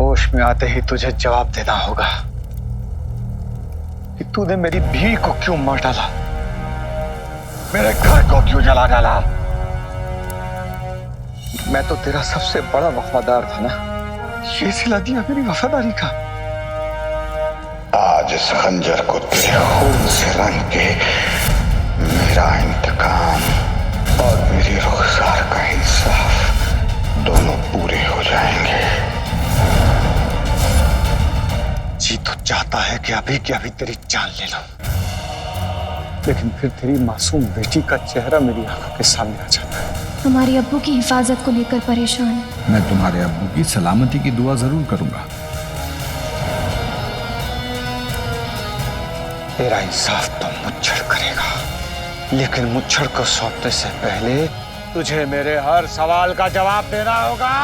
होश में आते ही तुझे जवाब देना होगा कि तूने मेरी बीवी को क्यों मार डाला, मेरे घर को क्यों जला डाला। मैं तो तेरा सबसे बड़ा वफादार था ना, ये सिला दिया मेरी वफादारी का। आज इस खंजर को तेरे खून से रंग के मेरा इंतकाम और मेरी रुखसार का इंसाफ दोनों पूरे हो जाएंगे। जी तो चाहता है कि अभी की अभी तेरी जान ले लूं, लेकिन फिर तेरी मासूम बेटी का चेहरा मेरी आंखों के सामने आ जाता है। हमारे अब्बू की हिफाजत को लेकर परेशान है। मैं तुम्हारे अब्बू की सलामती की दुआ जरूर करूंगा। तेरा इंसाफ तो मुच्छड़ करेगा, लेकिन मुच्छड़ को सौंपने से पहले तुझे मेरे हर सवाल का जवाब देना होगा।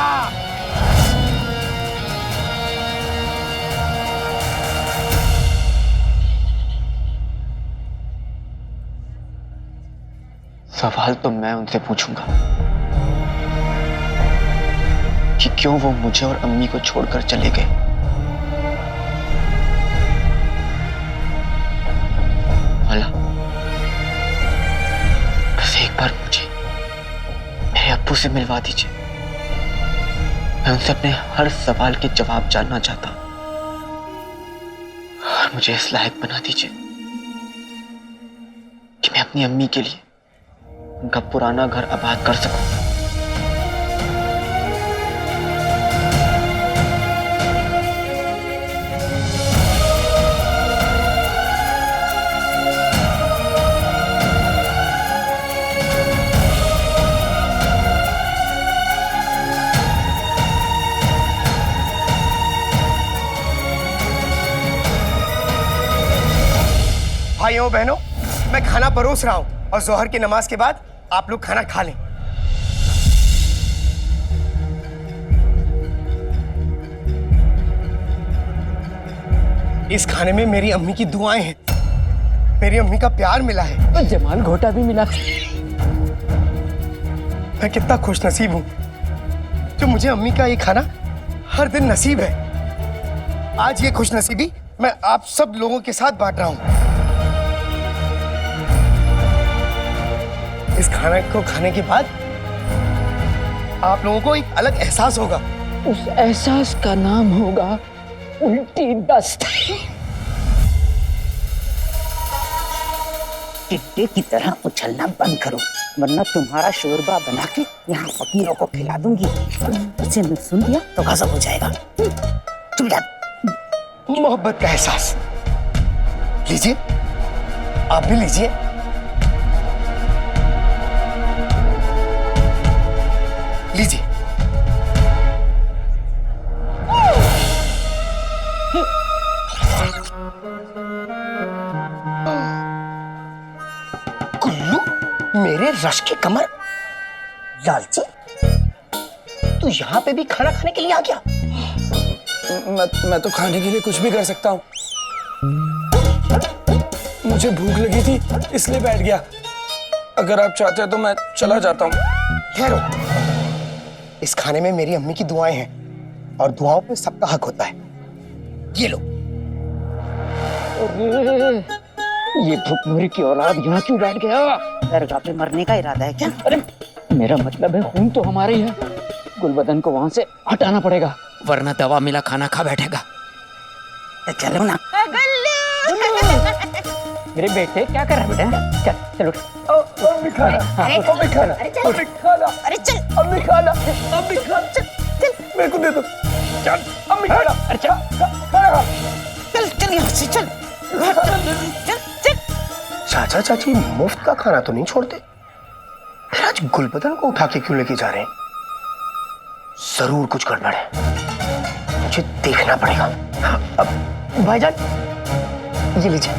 सवाल तो मैं उनसे पूछूंगा कि क्यों वो मुझे और अम्मी को छोड़कर चले गए। भला बस एक बार मुझे मेरे अब्बू से मिलवा दीजिए। मैं उनसे अपने हर सवाल के जवाब जानना चाहता हूं और मुझे इस लायक बना दीजिए कि मैं अपनी अम्मी के लिए उनका पुराना घर आबाद कर सकूं। भाइयों बहनों, मैं खाना परोस रहा हूं और जोहर की नमाज के बाद आप लोग खाना खा लें। इस खाने में मेरी अम्मी की दुआएं हैं, मेरी अम्मी का प्यार मिला है और जमाल घोटा भी मिला। मैं कितना खुश नसीब हूं जो मुझे अम्मी का ये खाना हर दिन नसीब है। आज ये खुश नसीबी मैं आप सब लोगों के साथ बांट रहा हूं। इस खाने को खाने के बाद आप लोगों को एक अलग एहसास होगा। उस एहसास का नाम होगा उल्टी दस्त। टिड्डे की तरह उछलना बंद करो, वरना तुम्हारा शोरबा बना के यहाँ फकीरों को खिला दूंगी। इसे मैं सुन लिया तो गजब हो जाएगा। तुम मोहब्बत का एहसास लीजिए, आप भी लीजिए। लीजिए। कुल्लू, मेरे रश की कमर। लालची, तू यहाँ पे भी खाना खाने के लिए आ गया? मैं तो खाने के लिए कुछ भी कर सकता हूँ। मुझे भूख लगी थी इसलिए बैठ गया। अगर आप चाहते हैं तो मैं चला जाता हूँ। ठहरो, इस खाने में मेरी अम्मी की दुआएं हैं और दुआओं पे सबका हक होता है। ये लो। ये भुखमरी की औलाद यहाँ क्यों बैठ गया? दरगाह पे मरने का इरादा है क्या? अरे मेरा मतलब है खून तो हमारा ही है। गुलबदन को वहां से हटाना पड़ेगा, वरना दवा मिला खाना खा बैठेगा। तो चलो ना। मेरे बेटे क्या कर रहा है बेटा? चल चलो। अरे चल, मेरे को दे दो। चल अम्मी खाना। अरे चल चल यहाँ से चल। चाचा चाची मुफ्त का खाना तो नहीं छोड़ते, फिर आज गुलबदन को उठा के क्यों लेके जा रहे हैं? जरूर कुछ गड़बड़ है, मुझे देखना पड़ेगा। अब भाईजान ये लीजिए।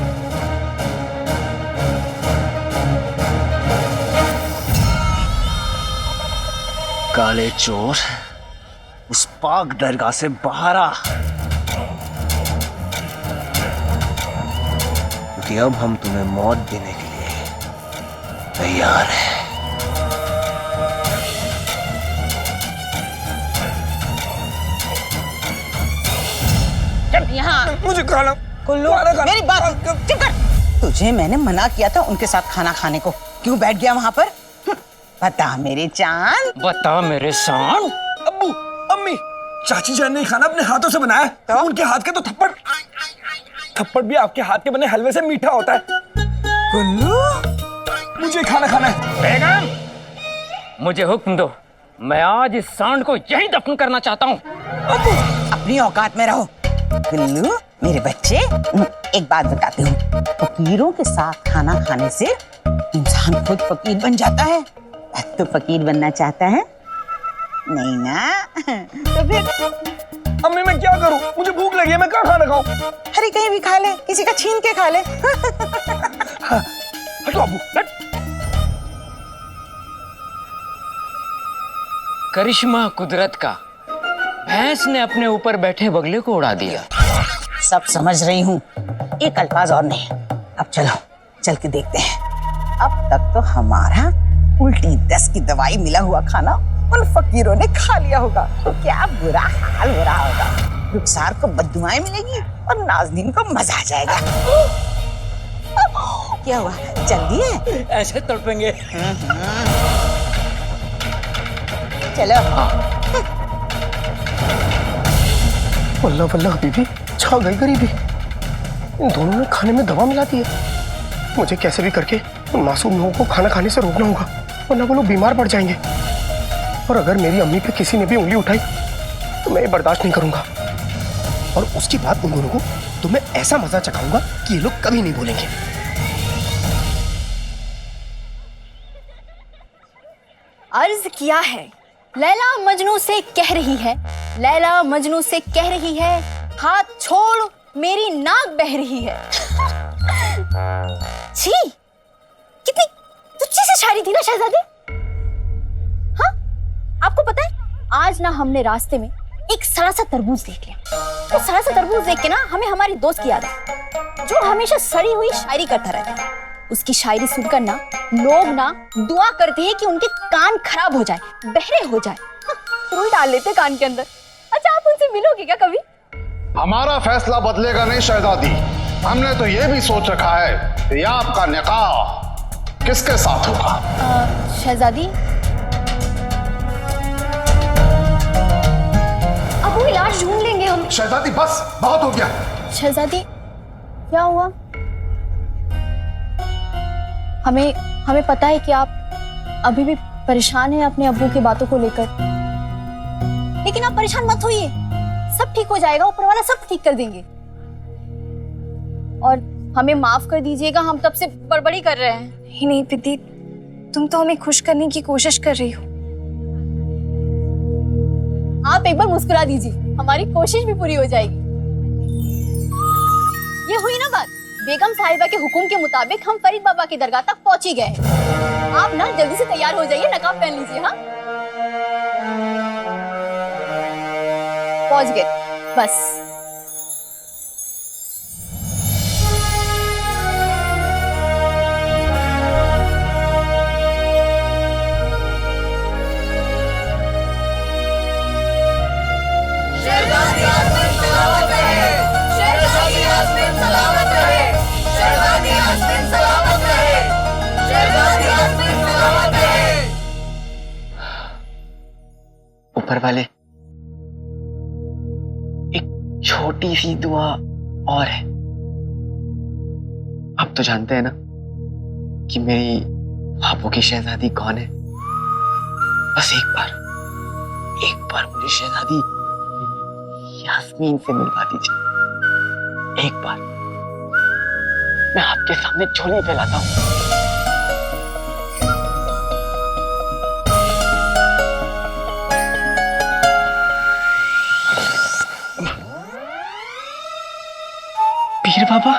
काले चोर, उस पाक दरगाह से बाहर आ, क्योंकि अब हम तुम्हें मौत देने के लिए तैयार हैं। चल यहाँ। मुझे खाना कुल्लू मेरी बात चुप कर। तुझे मैंने मना किया था उनके साथ खाना खाने को, क्यों बैठ गया वहाँ पर? बता मेरे चांद, बता मेरे शान। अब्बू, अम्मी, चाची जान ने खाना अपने हाथों से बनाया तो? उनके हाथ के तो थप्पड़ भी आपके हाथ के बने हलवे से मीठा होता है। कुल्लू मुझे खाना खाना है। बेगम, मुझे हुक्म दो, मैं आज इस सांड को यहीं दफन करना चाहता हूँ। अपनी औकात में रहो। कुल्लू मेरे बच्चे, एक बात बताती हूँ, फकीरों के साथ खाना खाने से इंसान खुद फकीर बन जाता है। तो फकीर बनना चाहता है नहीं ना? तो फिर अम्मी मैं क्या करूं? मुझे भूख लगी है, मैं क्या खाना खाऊं? अरे कहीं भी खा ले, किसी का छीन के खा ले। हटो अब्बू, हट। करिश्मा कुदरत का, भैंस ने अपने ऊपर बैठे बगले को उड़ा दिया। सब समझ रही हूँ, एक अल्फाज और नहीं। अब चलो चल के देखते हैं। अब तक तो हमारा उल्टी दस्त की दवाई मिला हुआ खाना उन फकीरों ने खा लिया होगा, तो क्या बुरा हाल हो रहा होगा। रुखसार को बद्दुआएं मिलेगी और नाज़नीन को मजा आ जाएगा। क्या हुआ, जल्दी है? ऐसे तड़पेंगे। चलो। वल्लाह वल्लाह बीबी, छा गई गरीबी। इन दोनों ने खाने में दवा मिला दी है। मुझे कैसे भी करके उन मासूम लोगों को खाना खाने से रोकना होगा, वरना वो लोग बीमार पड़ जाएंगे। और अगर मेरी अम्मी पे किसी ने भी उंगली उठाई तो मैं ये बर्दाश्त नहीं करूंगा। और उसके बाद उन दोनों को तो मैं ऐसा मजा चखाऊंगा कि ये लोग कभी नहीं भूलेंगे। अर्ज किया है, लैला मजनू से कह रही है, लैला मजनू से कह रही है, हाथ छोड़ मेरी नाक बह रही है। छी, कितनी तुच्छी सी शायरी थी ना शहजादी। हाँ, आपको पता है आज ना हमने रास्ते में एक सड़ा सा तरबूज देख लिया। तो सड़ा सा तरबूज देख के ना हमें हमारी दोस्त की याद आई, जो हमेशा सड़ी हुई शायरी करता रहता है। उसकी शायरी सुनकर ना लोग ना दुआ करते हैं कि उनके कान खराब हो जाए, बहरे हो जाए। रुई डाल लेते कान के अंदर। अच्छा, आप उनसे मिलोगे क्या कभी? हमारा फैसला बदलेगा नहीं शहजादी। हमने तो ये भी सोच रखा है कि आपका निकाह किसके साथ होगा। शहजादी, अब वो इलाज ढूंढ लेंगे हम। शहजादी बस, बहुत हो गया। शहजादी, क्या हुआ? हमें पता है कि आप अभी भी परेशान हैं अपने अब्बू की बातों को लेकर, लेकिन आप परेशान मत होइए, सब ठीक हो जाएगा, ऊपर वाला सब ठीक कर देंगे। और हमें माफ कर दीजिएगा, हम तब से बड़बड़ी कर रहे हैं। नहीं नहीं दीदी, तुम तो हमें खुश करने की कोशिश कर रही हो। आप एक बार मुस्कुरा दीजिए, हमारी कोशिश भी पूरी हो जाएगी। ये हुई ना बात, बेगम साहिबा के हुक्म के मुताबिक हम फरीद बाबा की दरगाह तक पहुंच ही गए। आप ना जल्दी से तैयार हो जाइए, नकाब पहन लीजिए। हाँ, पहुंच गए बस। ऊपर वाले, एक छोटी सी दुआ और है। आप तो जानते हैं ना कि मेरी आपो की शहजादी कौन है। बस एक बार मुझे शहजादी यास्मीन से मिलवा दीजिए। एक बार मैं आपके सामने झोली फैलाता हूं। पीर बाबा,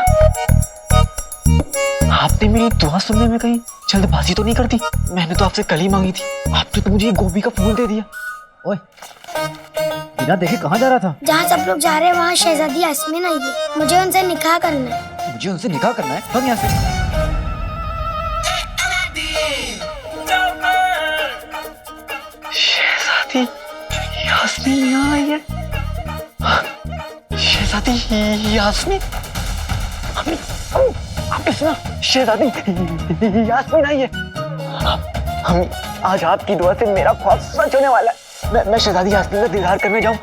आपने मेरी दुआ सुनने में कहीं जल्दबाजी तो नहीं कर दी? मैंने तो आपसे कल ही मांगी थी, आपने तो मुझे गोभी का फूल दे दिया। ओए, बिना देखे कहाँ जा रहा था? जहाँ सब लोग जा रहे हैं वहाँ शहजादी यास्मीन आई है, मुझे उनसे निकाह करना है। मुझे उनसे निकाह करना है? भाग यहाँ से। शहजादी यास्मीन यहाँ आई है। शहजादी शहजादी यास्मीन। अम्मी, आपने सुना? शहजादी यास्मीन आई है। अम्मी, आज आपकी दुआ से मेरा ख्वाब सच होने वाला है। मैं शहजादी यास्मीन का दीदार करने जाऊं।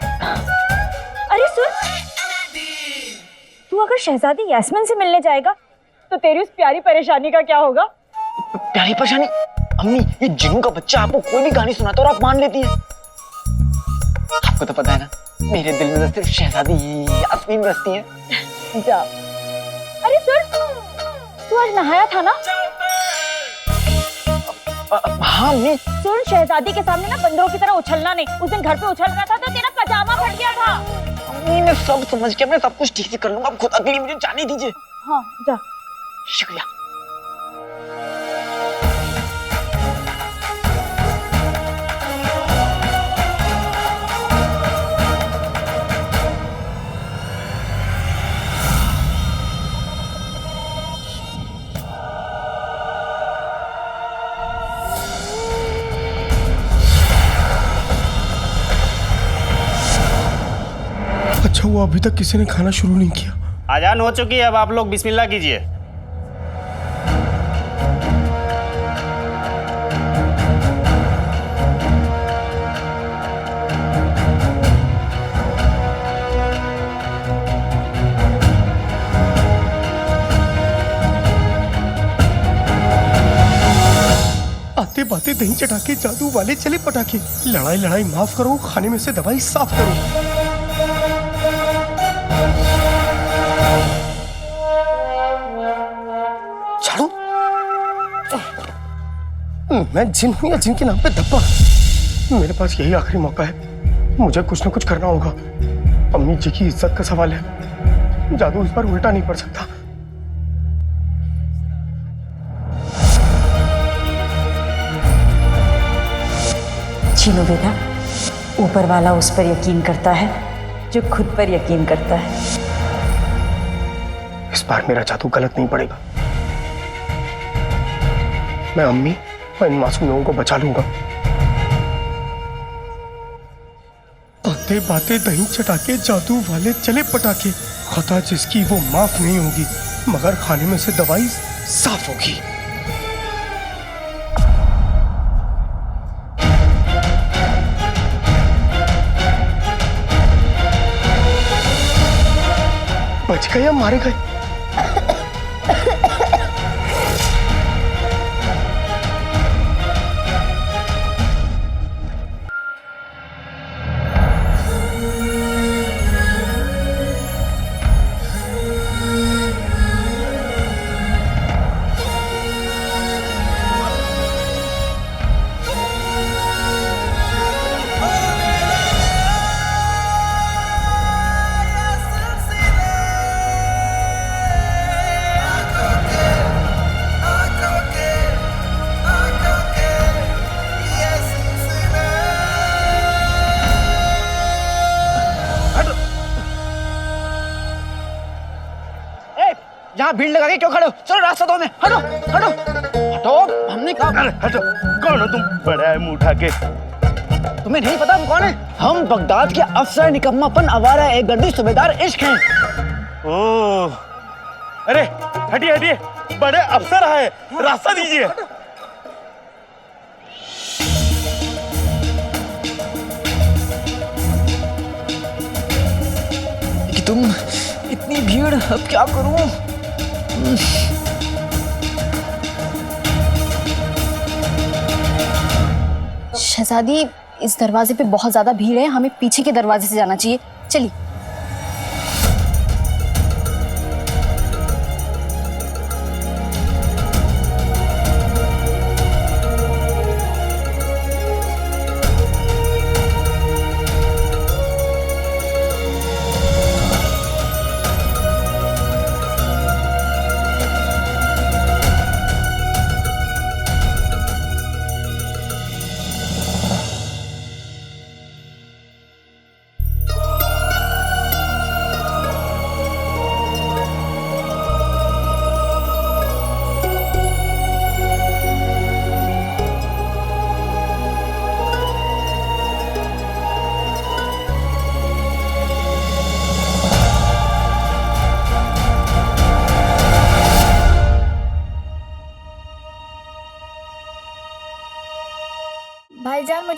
अरे सुन, तू अगर शहजादी यास्मीन से मिलने जाएगा तो तेरी उस प्यारी परेशानी का क्या होगा? प्यारी परेशानी? अम्मी, ये जिन्नू का बच्चा आपको कोई भी कहानी सुनाता और आप मान लेती है। आपको तो पता है ना, मेरे दिल में तो सिर्फ शहजादी यास्मीन बसती है। जा। अरे सुन, तू आज नहाया था ना? हाँ अम्मी। सुन, शहजादी के सामने ना बंदरों की तरह उछलना नहीं। उस दिन घर पे उछल रहा था तो तेरा पजामा फट गया था। अम्मी, मैं सब समझ के, मैं सब कुछ ठीक से कर लूंगा। आप खुद अकेली मुझे जाने दीजिए। हाँ जा। शुक्रिया। अच्छा हुआ अभी तक किसी ने खाना शुरू नहीं किया। अजान हो चुकी है, अब आप लोग बिस्मिल्लाह कीजिए। आते बातें दही चटाके, जादू वाले चले पटाखे। लड़ाई लड़ाई माफ करो, खाने में से दवाई साफ करो। झाड़ू? मैं जिन हूं या जिन के नाम पे धब्बा? मेरे पास यही आखिरी मौका है, मुझे कुछ ना कुछ करना होगा। अम्मी जी की इज्जत का सवाल है, जादू इस पर उल्टा नहीं पड़ सकता। चीनू बेटा, ऊपर वाला उस पर यकीन करता है जो खुद पर यकीन करता है। इस बार मेरा जादू गलत नहीं पड़ेगा। मैं अम्मी और इन मासूम लोगों को बचा लूंगा। आते बातें दही चटाके, जादू वाले चले पटाखे। खता जिसकी वो माफ नहीं होगी, मगर खाने में से दवाई साफ होगी। बच गए या मारे गए? यहाँ भीड़ लगा के क्यों खड़े हो? चलो रास्ता दो, हमें हटो हटो हटो। हमने कहा हटो। कौन हो तुम? बड़ा है मुंह उठा के। तुम्हें नहीं पता हम कौन है? हम बगदाद के अफसर निकम्मापन आवारा एक गर्दी सूबेदार इश्क हैं। ओह, अरे हटिए हटिए, बड़े अफसर आए, रास्ता दीजिए। कि तुम इतनी भीड़, अब क्या करूं? शहजादी, इस दरवाजे पे बहुत ज्यादा भीड़ है, हमें पीछे के दरवाजे से जाना चाहिए। चलिए।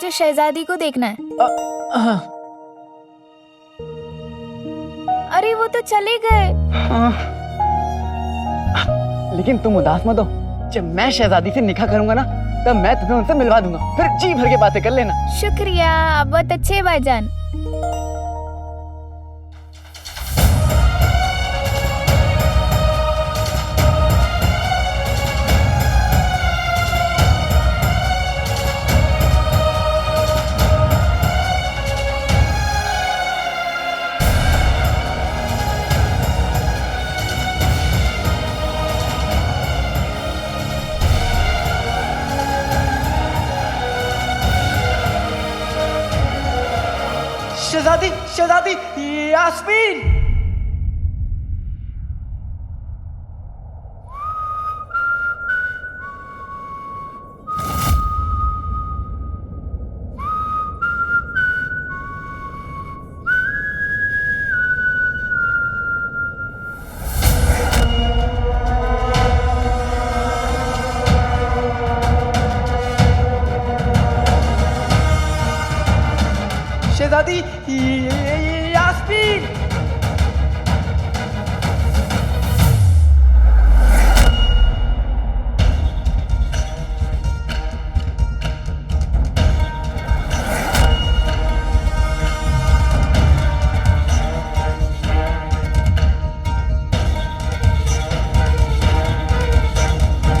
मुझे शहजादी को देखना है। अरे वो तो चले गए। लेकिन तुम उदास मत हो, जब मैं शहजादी से निकाह करूंगा ना, तब मैं तुम्हें उनसे मिलवा दूंगा, फिर जी भर के बातें कर लेना। शुक्रिया, बहुत अच्छे भाईजान। शहजादी, शहजादी, यास्मीन। शहजादी, यास्मीन।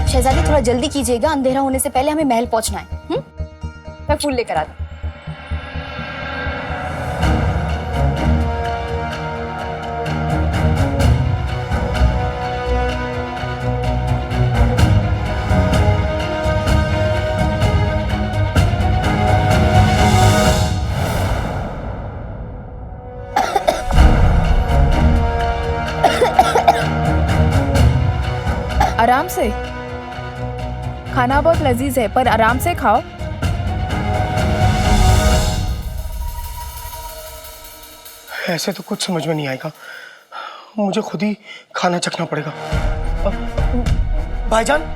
शहजादी थोड़ा जल्दी कीजिएगा, अंधेरा होने से पहले हमें महल पहुंचना है। मैं फूल लेकर आती हूँ। आराम से खाना बहुत लजीज है, पर आराम से खाओ। ऐसे तो कुछ समझ में नहीं आएगा, मुझे खुद ही खाना चखना पड़ेगा। भाईजान,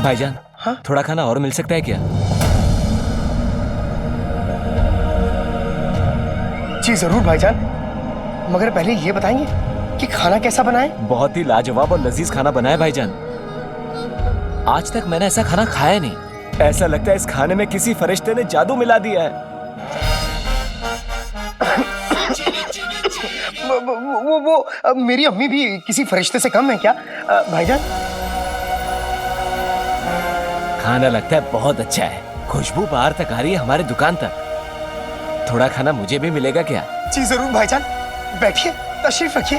भाईजान, हाँ? थोड़ा खाना और मिल सकता है क्या? जी जरूर भाईजान, मगर पहले ये बताएंगे कि खाना कैसा बना है? बहुत ही लाजवाब और लजीज खाना बना है भाईजान। आज तक मैंने ऐसा खाना खाया नहीं। ऐसा लगता है इस खाने में किसी फरिश्ते ने जादू मिला दिया है। वो मेरी अम्मी भी किसी फरिश्ते से कम है क्या भाईजान? खाना लगता है बहुत अच्छा है, खुशबू बाहर तक आ रही है हमारे दुकान तक। थोड़ा खाना मुझे भी मिलेगा क्या? जी जरूर भाईजान, बैठिए, तशरीफ रखिए।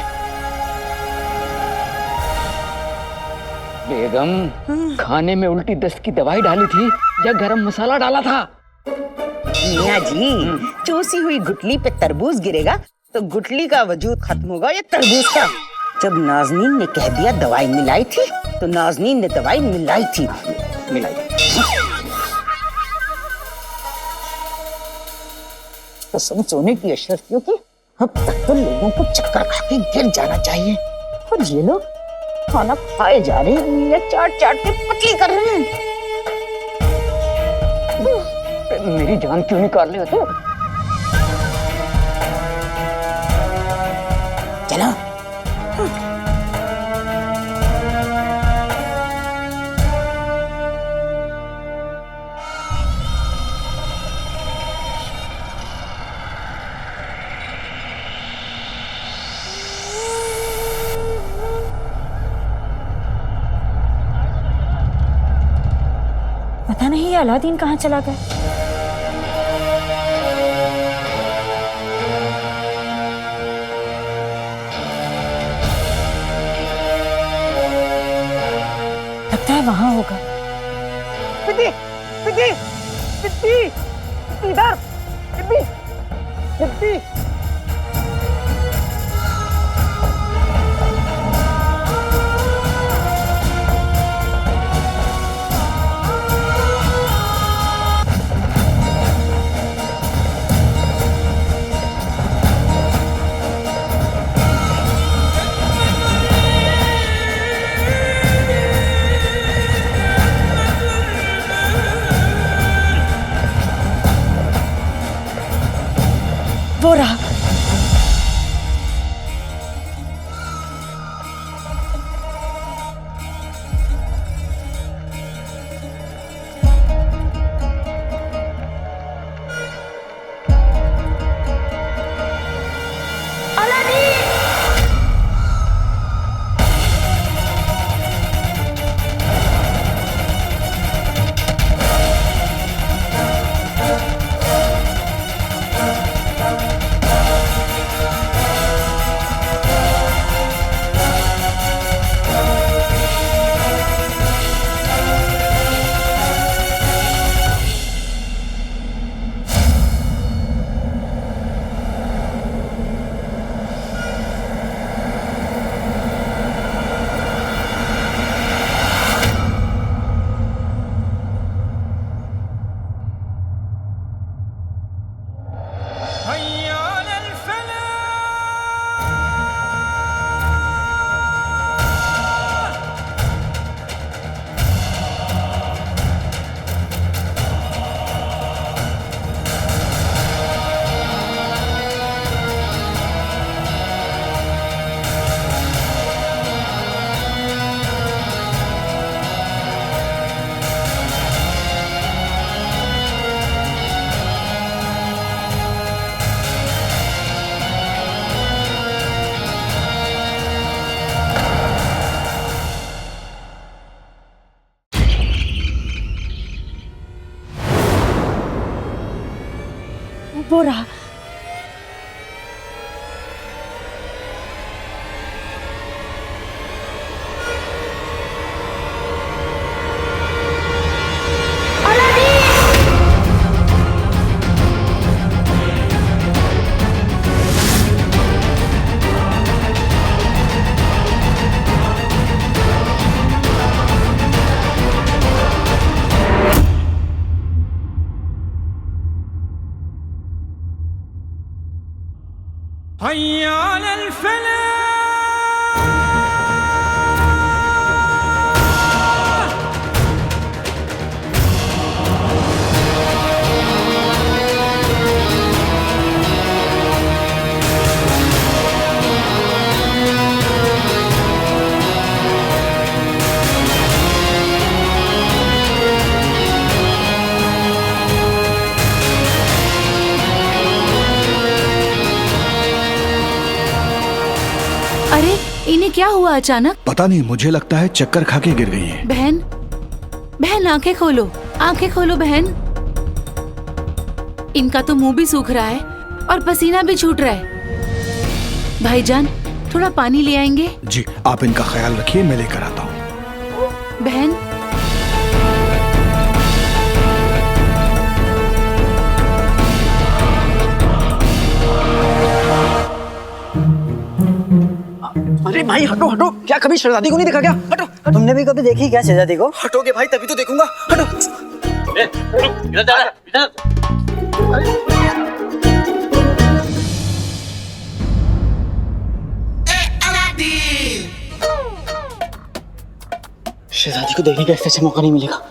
बेगम, खाने में उल्टी दस्त की दवाई डाली थी या गरम मसाला डाला था? मियाँ जी, चूसी हुई गुठली पे तरबूज गिरेगा तो गुठली का वजूद खत्म होगा या तरबूज का? जब नाजनीन ने कह दिया दवाई मिलाई थी, तो नाजनीन ने दवाई मिलाई थी। मिलाई तो सोने की अशरफियों की अब तक तो लोगों को चक्कर खा के गिर जाना चाहिए, और ये लोग खाना खाए जा रहे हैं या चाट चाट के पतली कर रहे हैं। मेरी जान क्यों निकाल रहे हो तुम? चलो। पता नहीं ये अलादीन कहाँ चला गया। लगता है वहां होगा। पिटी, पिटी, पिटी, इधर, पिटी, पिटी, वो रहा। वो रहा। अरे इन्हें क्या हुआ अचानक? पता नहीं, मुझे लगता है चक्कर खा के गिर गई है। बहन, बहन आंखें खोलो, आंखें खोलो बहन। इनका तो मुंह भी सूख रहा है और पसीना भी छूट रहा है। भाईजान थोड़ा पानी ले आएंगे? जी, आप इनका ख्याल रखिए, मैं लेकर आता हूँ। बहन अरे भाई हटो हटो, क्या कभी शहजादी को नहीं देखा क्या? हटो, हटो। तुमने भी कभी देखी क्या शहजादी को? हटोगे भाई तभी तो देखूंगा। हटो। शहजादी को देखने का इससे अच्छा मौका नहीं मिलेगा।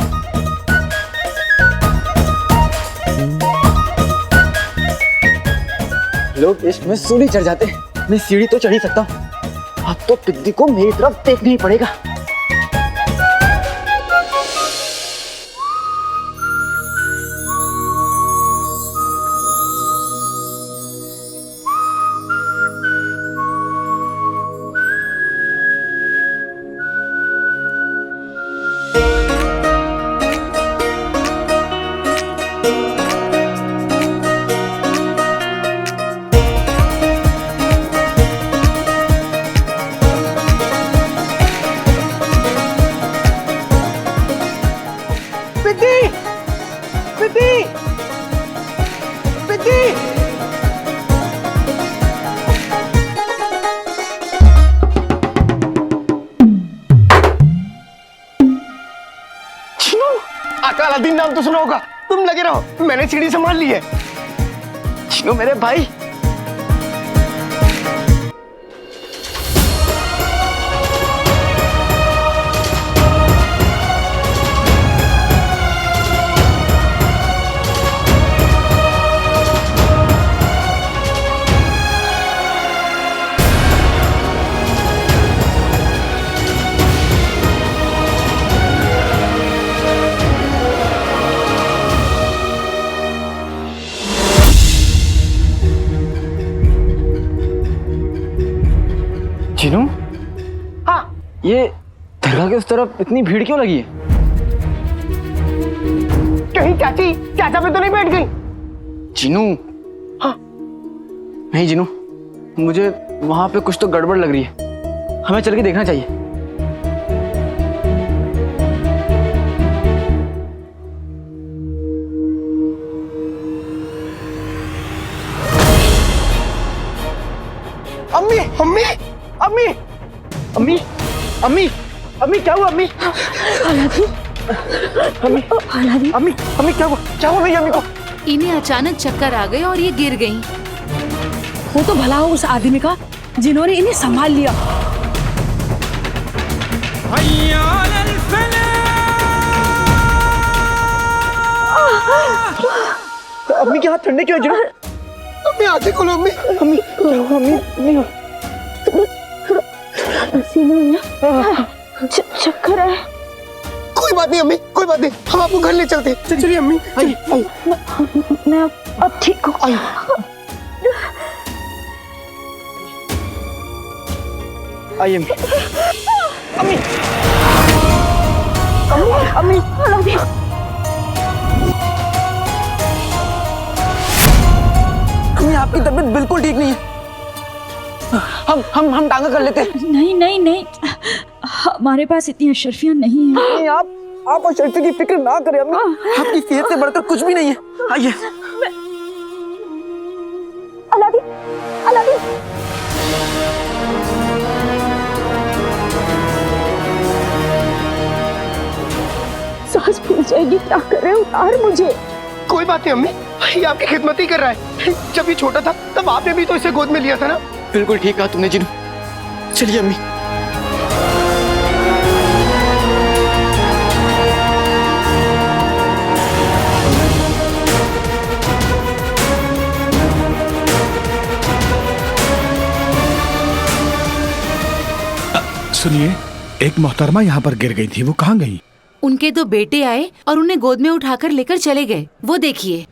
लोग इश्क में सूली चढ़ जाते हैं, मैं सीढ़ी तो चढ़ ही सकता हूँ। अब तो पिद्दी को मेरी तरफ देखना ही पड़ेगा। अलादीन नाम तो सुना होगा, तुम लगे रहो, मैंने सीढ़ी संभाल ली है। चिनो मेरे भाई, ये दरगाह के उस तरफ इतनी भीड़ क्यों लगी है? कहीं चाची चाचा पे तो नहीं बैठ गई? जीनू। हाँ। नहीं जीनू, मुझे वहां पे कुछ तो गड़बड़ लग रही है, हमें चल के देखना चाहिए। अम्मी अम्मी अम्मी अम्मी अम्मी अम्मी क्या हुआ अम्मी? अम्मी अम्मी अम्मी क्या हुआ मेरी अम्मी को? इन्हें अचानक चक्कर आ गए और ये गिर गईं। वो तो भला हो उस आदमी का जिन्होंने इन्हें संभाल लिया। अम्मी के हाथ ठंडे क्यों हैं? अम्मी आंखें खोलो अम्मी। अम्मी क्या हुआ अम्मी? नहीं हो सीने में चक्कर है। कोई बात नहीं अम्मी, कोई बात नहीं, हम आपको घर ले चलते। चलिए अम्मी। मैं अब ठीक हूँ। आइए अम्मी। अम्मी अम्मी अम्मी आपकी तबीयत बिल्कुल ठीक नहीं है। हम टांगा कर लेते हैं। नहीं नहीं नहीं, हमारे पास इतनी अशरफियाँ नहीं है। नहीं आप अशरफी की फिक्र ना करें अम्मी, आपकी सेहत से बढ़कर कुछ भी नहीं है। आइए। अलादीन अलादीन सांस फूल जाएगी, क्या कर रहे हो? उतार मुझे। कोई बात नहीं अम्मी, ये आपकी खिदमत ही कर रहा है। जब ये छोटा था तब आपने भी तो इसे गोद में लिया था ना। बिल्कुल ठीक कहा तुमने जीनू, चलिए अम्मी। सुनिए, एक मोहतरमा यहाँ पर गिर गई थी, वो कहाँ गई? उनके दो बेटे आए और उन्हें गोद में उठाकर लेकर चले गए, वो देखिए।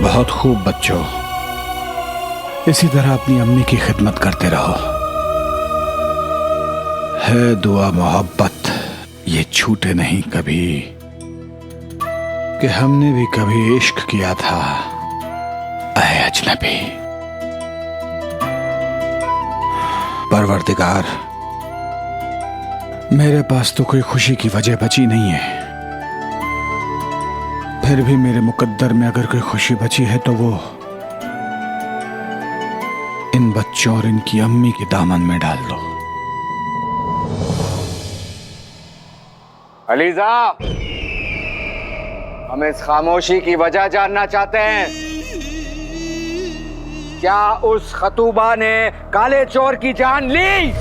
बहुत खूब बच्चों, इसी तरह अपनी अम्मी की खिदमत करते रहो। है दुआ मोहब्बत ये छूटे नहीं कभी, कि हमने भी कभी इश्क किया था ऐ अजनबी। परवरदिगार, मेरे पास तो कोई खुशी की वजह बची नहीं है, फिर भी मेरे मुकद्दर में अगर कोई खुशी बची है तो वो इन बच्चों और इनकी अम्मी के दामन में डाल दो। अलीजा, हम इस खामोशी की वजह जानना चाहते हैं। क्या उस खतूबा ने काले चोर की जान ली?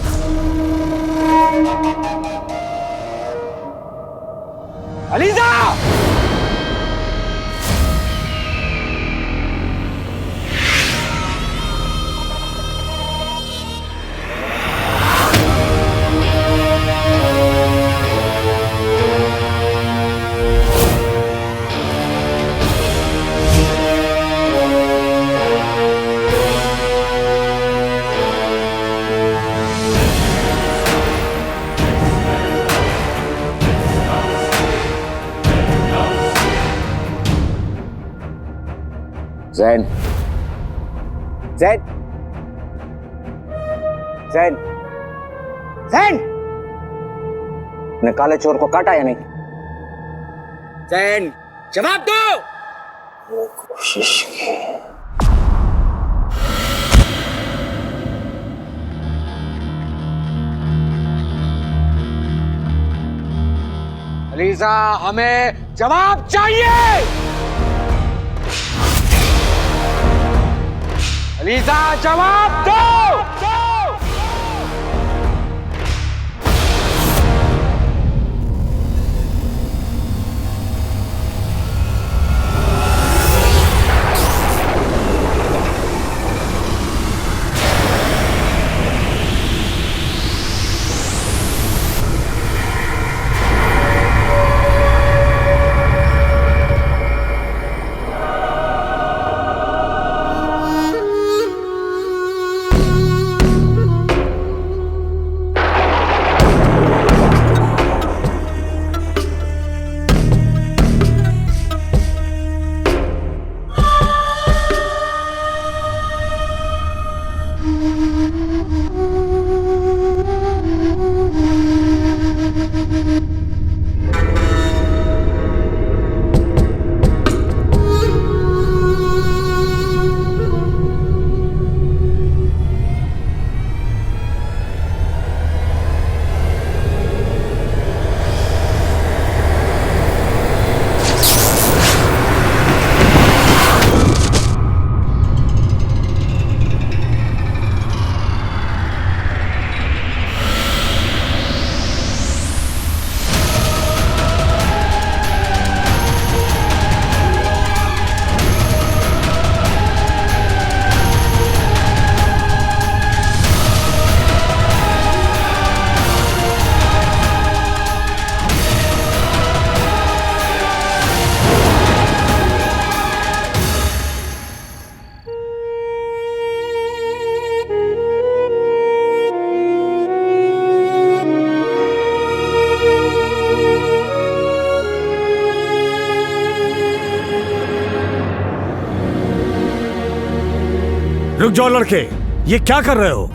अलीजा! जैन, जैन, जैन, जैन, ने काले चोर को काटा या नहीं? जैन, जवाब दो। वो कोशिश की। अलीजा, हमें जवाब चाहिए। अलीजा, जवाब दो। रुक जाओ लड़के, ये क्या कर रहे हो?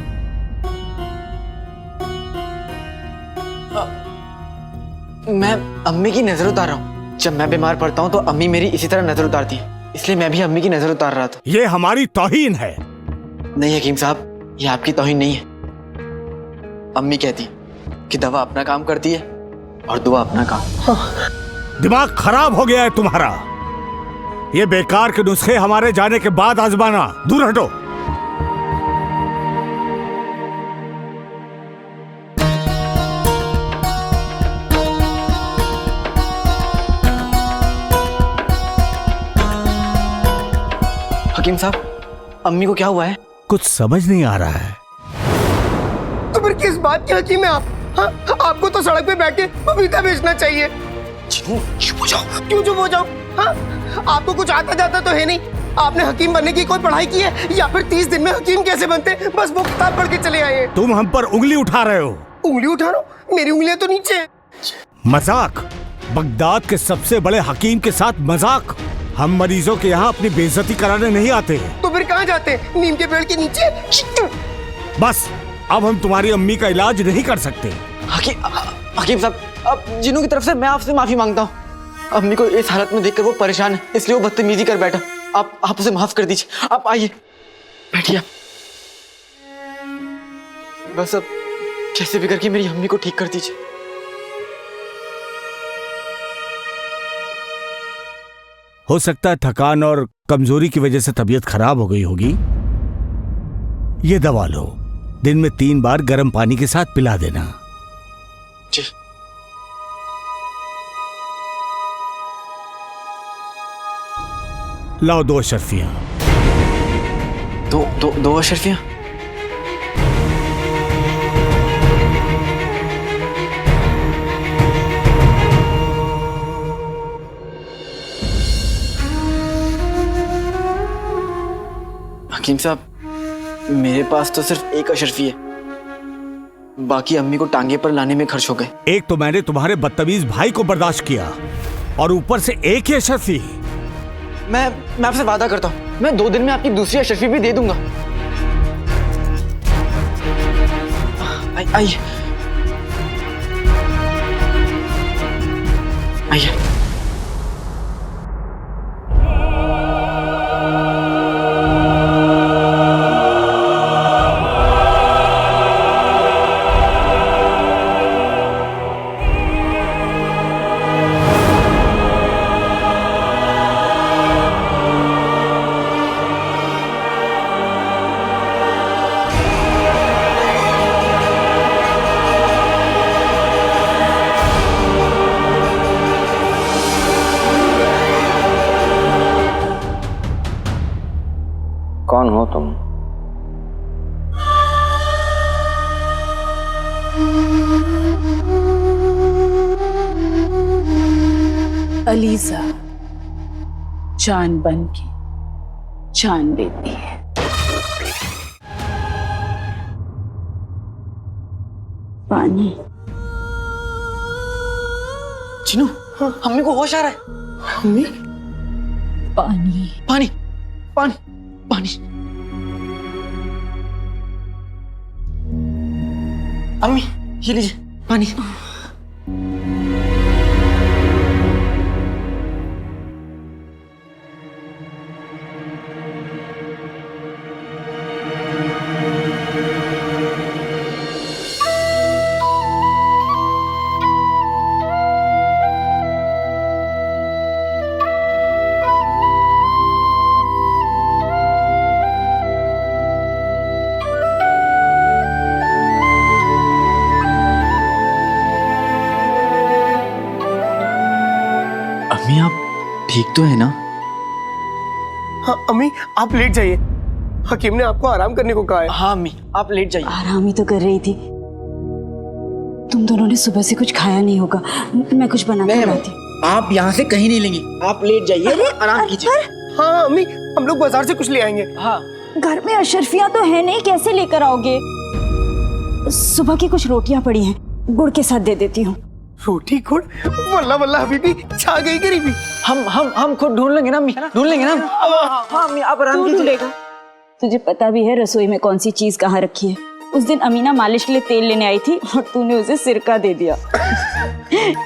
मैं अम्मी की नजर उतार रहा हूँ। जब मैं बीमार पड़ता हूँ तो अम्मी मेरी इसी तरह नजर उतारती है, इसलिए मैं भी अम्मी की नजर उतार रहा था। ये हमारी तौहीन है। नहीं हकीम साहब, ये आपकी तौहीन नहीं है। अम्मी कहती कि दवा अपना काम करती है और दुआ अपना काम। दिमाग खराब हो गया है तुम्हारा। ये बेकार के नुस्खे हमारे जाने के बाद आजमाना। दूर हटो। हकीम साहब, अम्मी को क्या हुआ है? कुछ समझ नहीं आ रहा है। तो फिर किस बात के हकीम है आप? हाँ, आपको तो सड़क पे बैठ के पपीता बेचना चाहिए। चुप हो जाओ। क्यों चुप हो जाओ? हाँ, आपको कुछ आता जाता तो है नहीं। आपने हकीम बनने की कोई पढ़ाई की है या फिर 30 दिन में हकीम कैसे बनते, बस वो किताब पढ़ के चले आए हैं। तुम हम पर उंगली उठा रहे हो। उंगली उठा रहा हूँ? मेरी उंगलियां तो नीचे है। मजाक? बगदाद के सबसे बड़े हकीम के साथ मजाक? हम मरीजों के यहाँ अपनी बेइज्जती कराने नहीं आते। तो फिर कहाँ जाते हैं? नीम के पेड़ के नीचे। बस अब हम तुम्हारी अम्मी का इलाज नहीं कर सकते। हकीम साहब, अब जिन्नू की तरफ से मैं आपसे माफी मांगता हूँ। अम्मी को इस हालत में देखकर वो परेशान है, इसलिए वो बदतमीजी कर बैठा। आप उसे माफ कर दीजिए। आप आइए, बैठिए। बस अब कैसे भी करके मेरी अम्मी को ठीक कर दीजिए। हो सकता है थकान और कमजोरी की वजह से तबीयत खराब हो गई होगी। ये दवा लो, दिन में 3 बार गर्म पानी के साथ पिला देना। जी। लाओ 2 अशरफियां। दो अशरफियां? हकीम साहब, मेरे पास तो सिर्फ 1 अशरफी है, बाकी अम्मी को टांगे पर लाने में खर्च हो गए। एक तो मैंने तुम्हारे बदतमीज भाई को बर्दाश्त किया और ऊपर से 1 ही अशरफी। मैं आपसे वादा करता हूँ, मैं 2 दिन में आपकी दूसरी अशरफी भी दे दूंगा। आइए आइए। कौन हो तुम? अलीजा जान बन की जान देती है। पानी। चिनू, अम्मी को होश आ रहा है। अम्मी? पानी पानी पानी पानी। अम्मी ये लीजिए पानी। अम्मी आप ठीक तो है ना? हाँ अम्मी, आप लेट जाइए, हकीम ने आपको आराम करने को कहा है। हाँ अम्मी, आप लेट जाइए। आराम ही तो कर रही थी। तुम दोनों ने सुबह से कुछ खाया नहीं होगा, मैं कुछ बना के लाती। आप यहाँ से कहीं नहीं लेंगे, आप लेट जाइए, आराम कीजिए। हाँ अम्मी, हम लोग बाजार से कुछ ले आएंगे। हाँ। घर में अशरफियां तो है नहीं, कैसे लेकर आओगे? सुबह की कुछ रोटियां पड़ी हैं, गुड़ के साथ दे देती हूँ। रोटी गुड़? वल्ला वल्ला हबीबी, छा गई गरीबी। हम खुद ढूंढ लेंगे ना अम्मी, ढूंढ लेंगे ना। हाँ अम्मी, आप आराम कीजिए। तुझे पता भी है रसोई में कौन सी चीज कहाँ रखी है। उस दिन अमीना मालिश के लिए तेल लेने आई थी और तूने उसे सिरका दे दिया।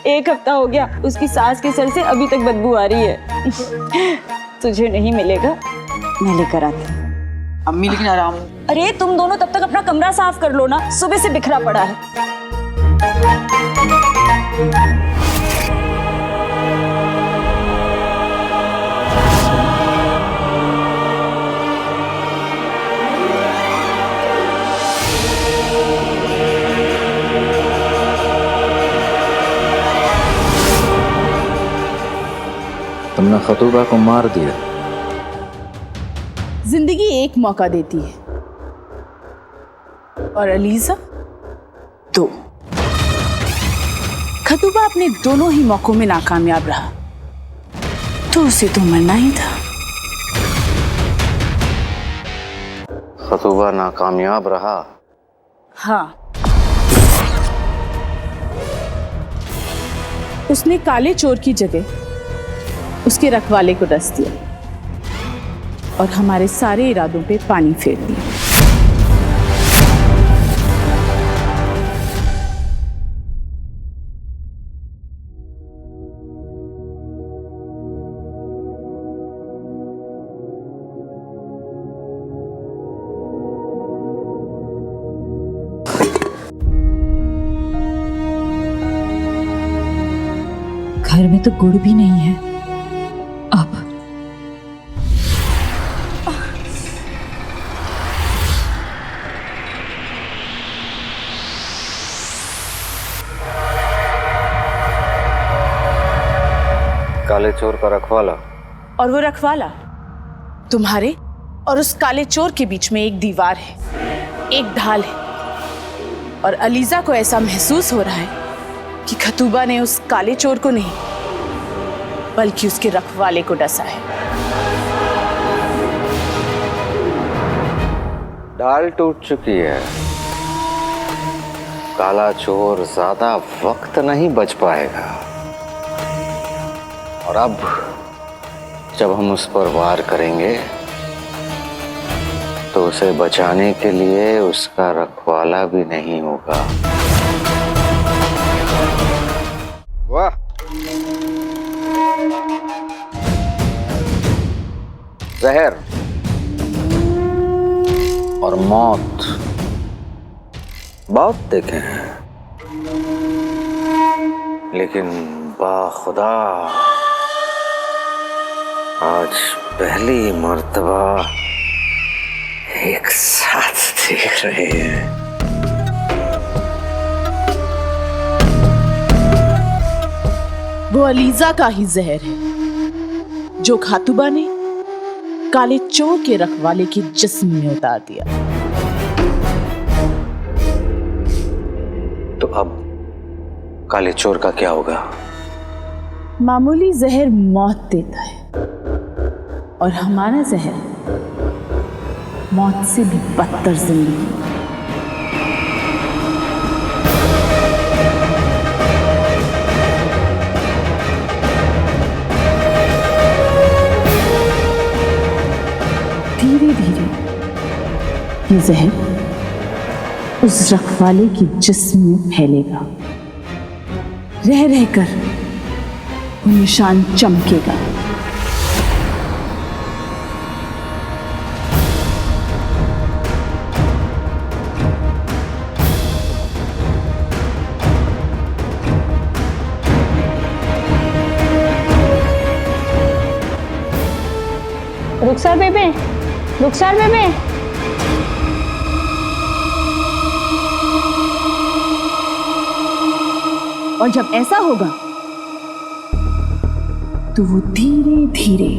1 हफ्ता हो गया, उसकी सास के सर से अभी तक बदबू आ रही है। तुझे नहीं मिलेगा, मैं लेकर आती हूँ। अम्मी लेकिन आराम। अरे तुम दोनों तब तक अपना कमरा साफ कर लो ना, सुबह से बिखरा पड़ा है। तुमने खतूबा को मार दिया। जिंदगी एक मौका देती है और अलीजा 2। खतूबा अपने दोनों ही मौकों में नाकामयाब रहा, तो उसे तो मरना ही था। खतूबा नाकामयाब रहा? हाँ, उसने काले चोर की जगह उसके रखवाले को डस दिया और हमारे सारे इरादों पे पानी फेर दिया। घर में तो गुड़ भी नहीं है। अब काले चोर का रखवाला। और वो रखवाला तुम्हारे और उस काले चोर के बीच में एक दीवार है, एक ढाल है। और अलीजा को ऐसा महसूस हो रहा है कि खतूबा ने उस काले चोर को नहीं बल्कि उसके रखवाले को डसा है। डाल टूट चुकी है। काला चोर ज्यादा वक्त नहीं बच पाएगा। और अब जब हम उस पर वार करेंगे तो उसे बचाने के लिए उसका रखवाला भी नहीं होगा। वाह! जहर और मौत बहुत देखे हैं, लेकिन बाखुदा आज पहली मर्तबा एक साथ देख रहे हैं। वो अलीजा का ही जहर है जो खातूबा ने काले चोर के रखवाले के जिस्म में उतार दिया। तो अब काले चोर का क्या होगा? मामूली जहर मौत देता है और हमारा जहर मौत से भी बदतर जिंदगी। धीरे धीरे ये जहर उस रखवाले के जिस्म में फैलेगा, रह रहकर वो निशान चमकेगा। रुखसार बेबे, रुखसार बेबे। और जब ऐसा होगा तो वो धीरे धीरे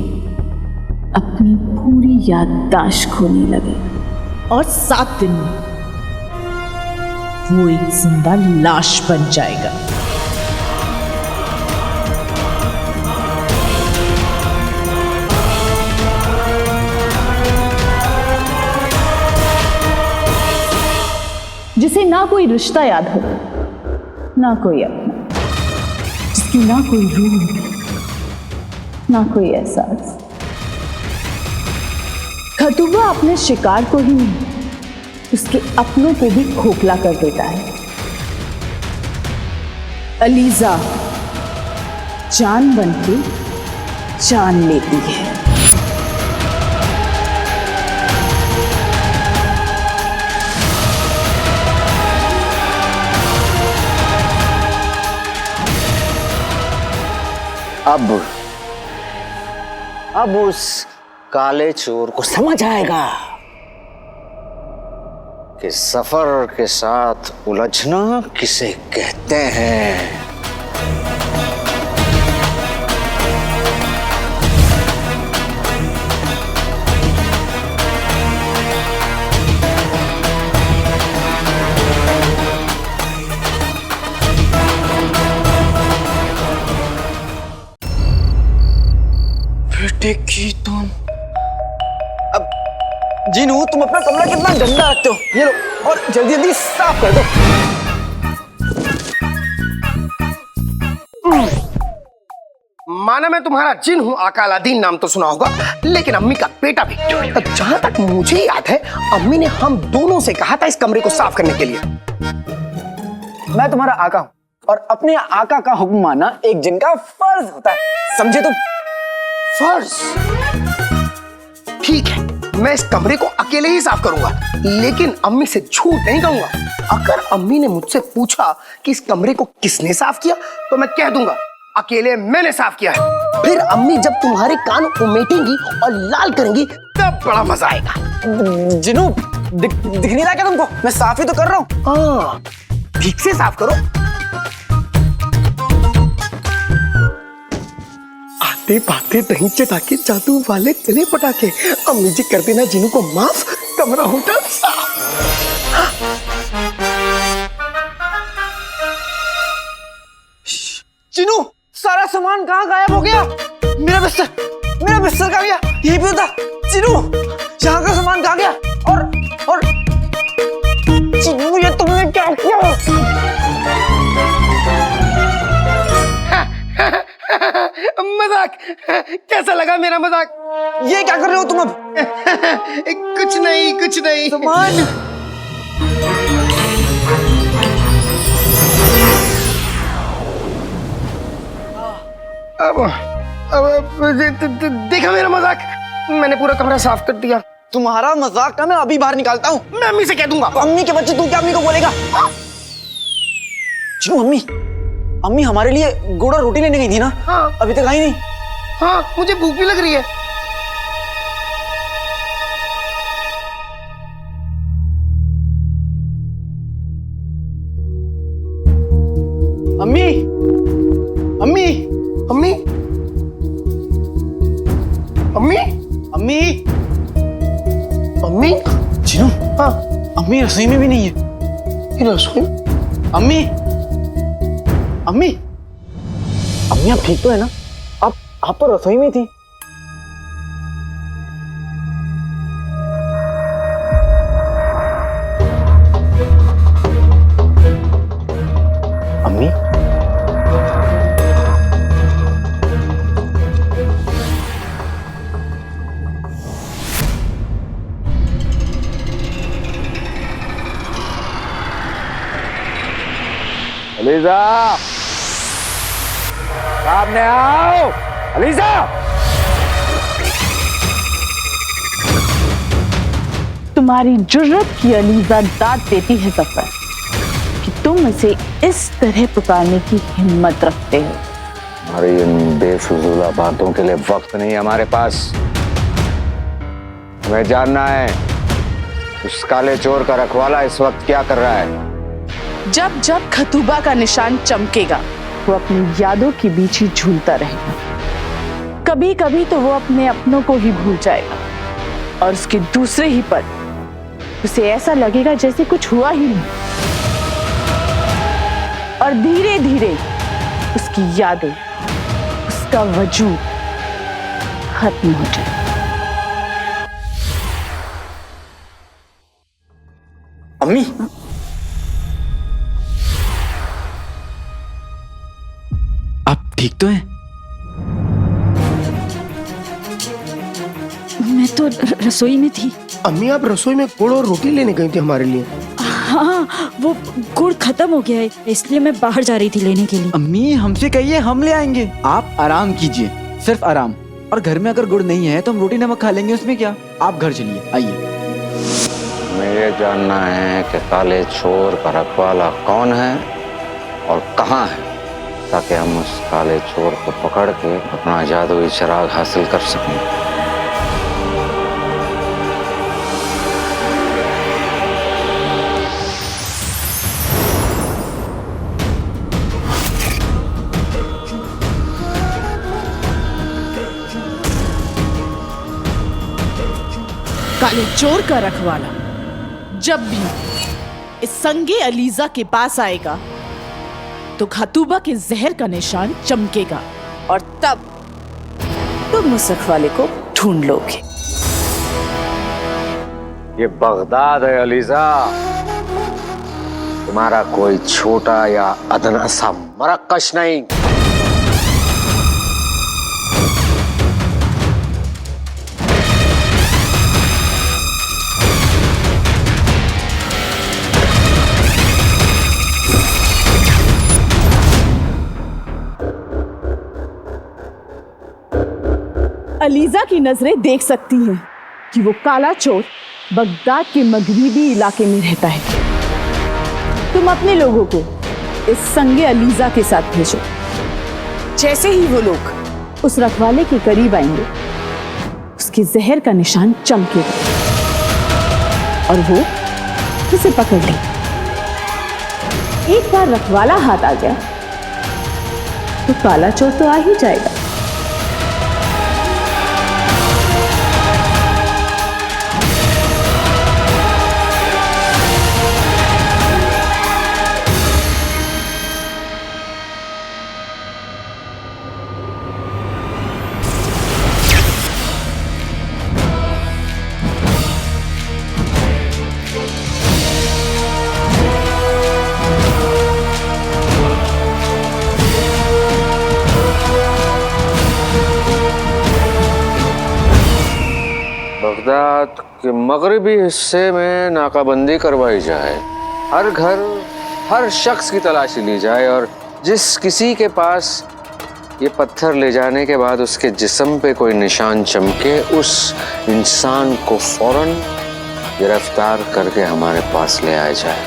अपनी पूरी याददाश्त खोने लगे और 7 दिन में वो एक जिंदा लाश बन जाएगा। जिसे ना कोई रिश्ता याद हो, ना कोई अपना, जिसकी ना कोई रूह, ना कोई एहसास। खतुबा अपने शिकार को ही नहीं, उसके अपनों को भी खोखला कर देता है। अलीजा जान बनके जान लेती है। अब उस काले चोर को समझ आएगा कि सफर के साथ उलझना किसे कहते हैं। बेटे की तुम अब जीनू, तुम अपना कमरा कितना गंदा रखते हो। ये लो और जल्दी जल्दी साफ कर दो। माना मैं तुम्हारा जिन हूँ, अकालादीन नाम तो सुना होगा, लेकिन अम्मी का बेटा भी। जहां तक मुझे याद है, अम्मी ने हम दोनों से कहा था इस कमरे को साफ करने के लिए। मैं तुम्हारा आका हूँ और अपने आका का हुक्म मानना एक जिन का फर्ज होता है, समझे तुम? फर्ज? ठीक है, मैं इस कमरे को अकेले ही साफ करूंगा, लेकिन अम्मी से झूठ नहीं कहूंगा। अगर अम्मी ने मुझसे पूछा कि इस कमरे को किसने साफ किया, तो मैं कह दूंगा अकेले मैंने साफ किया है। फिर अम्मी जब तुम्हारे कान उमेटेंगी और लाल करेंगी, तब बड़ा मजा आएगा। जिनू, दिख नहीं रहा क्या तुमको? मैं साफ ही तो कर रहा हूँ। हाँ, ठीक से साफ करो। आते पाते दही चटाके जादू वाले चले पटाके। अम्मी जी कर देना जिनू को माफ, कमरा होगा साफ। जिनू, सारा सामान कहाँ गायब हो गया? मेरा बिस्तर कहाँ गया? यही पे था। जिनू, यहाँ का सामान कहाँ गया? और जिनू, ये तुमने क्या किया? मजाक कैसा लगा मेरा मजाक? ये क्या कर रहे हो तुम अब? कुछ नहीं। सामान अब देखा मेरा मजाक? मैंने पूरा कमरा साफ कर दिया। तुम्हारा मजाक ना मैं अभी बाहर निकालता हूँ। मैं अम्मी से कह दूंगा। अम्मी के बच्चे, तू क्या अम्मी को बोलेगा? जिनू, अम्मी हमारे लिए गुड़ और रोटी लेने गई थी ना? हाँ। अभी तक आई नहीं। हाँ, मुझे भूख भी लग रही है। अम्मी, अम्मी, अम्मी, अम्मी, अम्मी, अम्मी। जिनू, हाँ, अम्मी रसोई में भी नहीं है। रसोई? अम्मी, अम्मी, अम्मी आप ठीक तो है ना? आप तो रसोई में थी। अम्मी, अलीजा, सामने आओ। अलीजा, तुम्हारी जुर्रत की अलीजा दाद देती है सफर कि तुम इसे इस तरह पुकारने की हिम्मत रखते हो। हमारी इन बेफिजूला बातों के लिए वक्त नहीं हमारे पास। हमें जानना है उस काले चोर का रखवाला इस वक्त क्या कर रहा है। जब जब खतूबा का निशान चमकेगा, वो अपनी यादों के बीच ही झूलता रहेगा। कभी कभी तो वो अपने अपनों को ही भूल जाएगा और उसके दूसरे ही पल उसे ऐसा लगेगा जैसे कुछ हुआ ही नहीं, और धीरे धीरे उसकी यादें, उसका वजूद खत्म हो जाए। अम्मी, आप ठीक तो हैं? मैं तो रसोई में थी। अम्मी आप रसोई में गुड़ और रोटी लेने गई थी हमारे लिए। हाँ, वो गुड़ खत्म हो गया है, इसलिए मैं बाहर जा रही थी लेने के लिए। अम्मी हमसे कहिए, हम ले आएंगे। आप आराम कीजिए, सिर्फ आराम। और घर में अगर गुड़ नहीं है तो हम रोटी नमक खा लेंगे, उसमें क्या। आप घर चलिए, आइए। मुझे जानना है कि काले चोर का रखवाला कौन है और कहाँ है, ताकि हम उस काले चोर को पकड़ के अपना जादुई चिराग हासिल कर सकें। काले चोर का रखवाला जब भी इस संगे अलीजा के पास आएगा तो खतूबा के जहर का निशान चमकेगा और तब तुम उस रखवाले को ढूंढ लोगे। ये बगदाद है अलीजा, तुम्हारा कोई छोटा या अदना सा मरकश नहीं। अलीजा की नजरें देख सकती हैं कि वो काला चोर बगदाद के मगरिबी इलाके में रहता है। तुम अपने लोगों को इस संगे अलीजा के साथ भेजो। जैसे ही वो लोग उस रखवाले के करीब आएंगे, उसके जहर का निशान चमकेगा और वो उसे पकड़ ले। एक बार रखवाला हाथ आ गया तो काला चोर तो आ ही जाएगा। बगदाद के मगरिबी हिस्से में नाकाबंदी करवाई जाए, हर घर हर शख्स की तलाशी ली जाए और जिस किसी के पास ये पत्थर ले जाने के बाद उसके जिस्म पे कोई निशान चमके, उस इंसान को फौरन गिरफ्तार करके हमारे पास ले आया जाए।